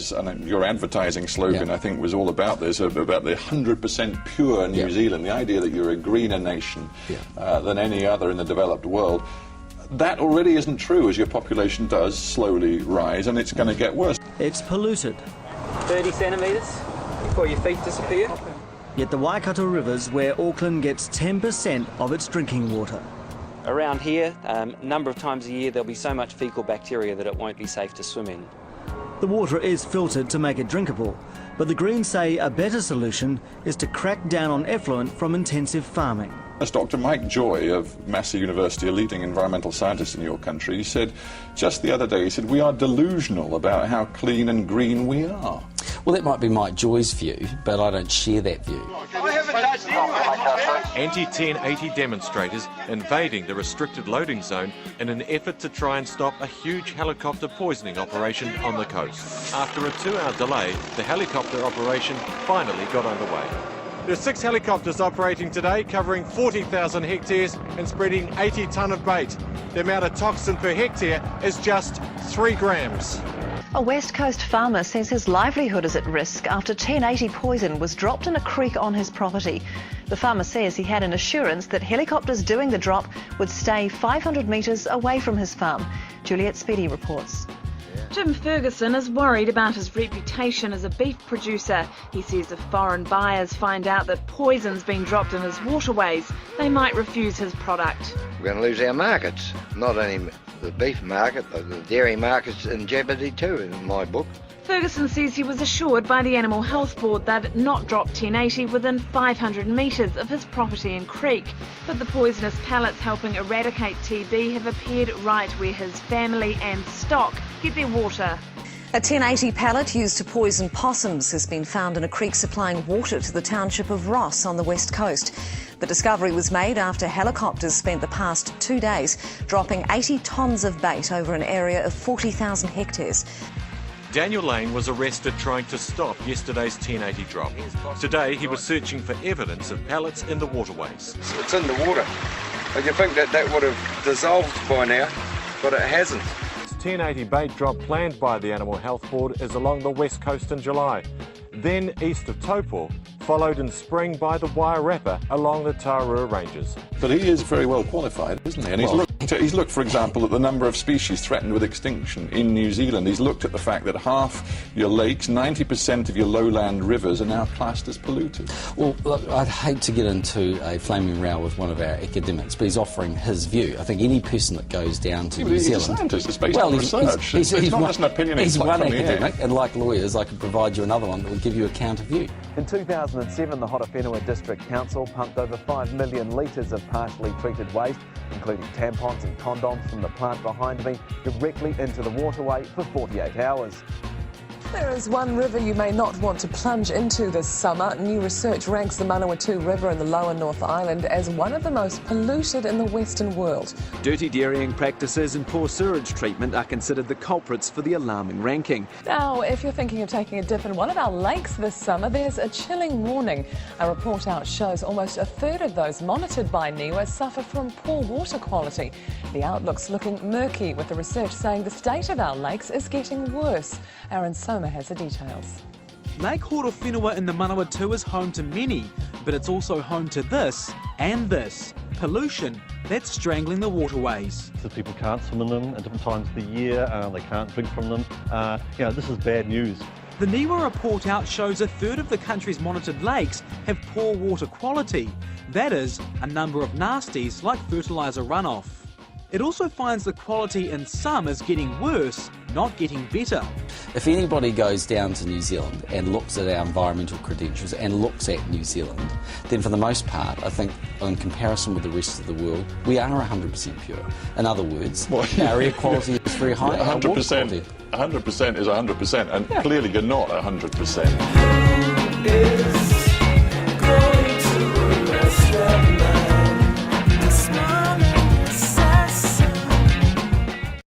says, and your advertising slogan, I think, was all about this, about the 100% pure New Zealand, the idea that you're a greener nation than any other in the developed world. That already isn't true as your population does slowly rise, and it's going to get worse. It's polluted. 30 centimetres before your feet disappear. Yet the Waikato River's where Auckland gets 10% of its drinking water. Around here, a number of times a year, there'll be so much faecal bacteria that it won't be safe to swim in. The water is filtered to make it drinkable, but the Greens say a better solution is to crack down on effluent from intensive farming. As Dr. Mike Joy of Massey University, a leading environmental scientist in your country, said just the other day, he said, we are delusional about how clean and green we are. Well, that might be Mike Joy's view, but I don't share that view. Anti-1080 demonstrators invading the restricted loading zone in an effort to try and stop a huge helicopter poisoning operation on the coast. After a 2-hour delay, the helicopter operation finally got underway. There are 6 helicopters operating today, covering 40,000 hectares and spreading 80 tonne of bait. The amount of toxin per hectare is just 3 grams. A West Coast farmer says his livelihood is at risk after 1080 poison was dropped in a creek on his property. The farmer says he had an assurance that helicopters doing the drop would stay 500 metres away from his farm. Juliet Speedy reports. Jim Ferguson is worried about his reputation as a beef producer. He says if foreign buyers find out that poison's been dropped in his waterways, they might refuse his product. We're going to lose our markets, not only the beef market, but the dairy market's in jeopardy too, in my book. Ferguson says he was assured by the Animal Health Board that it not drop 1080 within 500 metres of his property and creek. But the poisonous pellets helping eradicate TB have appeared right where his family and stock get their water. A 1080 pellet used to poison possums has been found in a creek supplying water to the township of Ross on the west coast. The discovery was made after helicopters spent the past 2 days dropping 80 tonnes of bait over an area of 40,000 hectares. Daniel Lane was arrested trying to stop yesterday's 1080 drop. Today he was searching for evidence of pellets in the waterways. It's in the water. And you think that would have dissolved by now, but it hasn't. 1080 bait drop planned by the Animal Health Board is along the west coast in July. Then east of Taupo, followed in spring by the Wairarapa along the Tararua Ranges. But he is very well qualified, isn't he? And he's looked, for example, at the number of species threatened with extinction in New Zealand. He's looked at the fact that half your lakes, 90% of your lowland rivers are now classed as polluted. Well, look, I'd hate to get into a flaming row with one of our academics, but he's offering his view. I think any person that goes down to New Zealand... He's a scientist. It's based on research. It's not just an opinion. He's one academic, and like lawyers, I could provide you another one that will give you a counter view. In 2007, the Horowhenua District Council pumped over 5 million litres of partially treated waste, including tampons and condoms from the plant behind me, directly into the waterway for 48 hours. There is one river you may not want to plunge into this summer. New research ranks the Manawatu River in the lower North Island as one of the most polluted in the Western world. Dirty dairying practices and poor sewage treatment are considered the culprits for the alarming ranking. Now, if you're thinking of taking a dip in one of our lakes this summer, there's a chilling warning. A report out shows almost a third of those monitored by NIWA suffer from poor water quality. The outlook's looking murky, with the research saying the state of our lakes is getting worse. Aaron Soma has the details. Lake Horowhenua in the Manawatu is home to many, but it's also home to this and this. Pollution that's strangling the waterways. So people can't swim in them at different times of the year, they can't drink from them. This is bad news. The NIWA report out shows a third of the country's monitored lakes have poor water quality. That is, a number of nasties like fertiliser runoff. It also finds the quality in some is getting worse, not getting better. If anybody goes down to New Zealand and looks at our environmental credentials and looks at New Zealand, then for the most part, I think in comparison with the rest of the world, we are 100% pure. In other words, our air quality is very high. 100% is 100%, and clearly you're not 100%.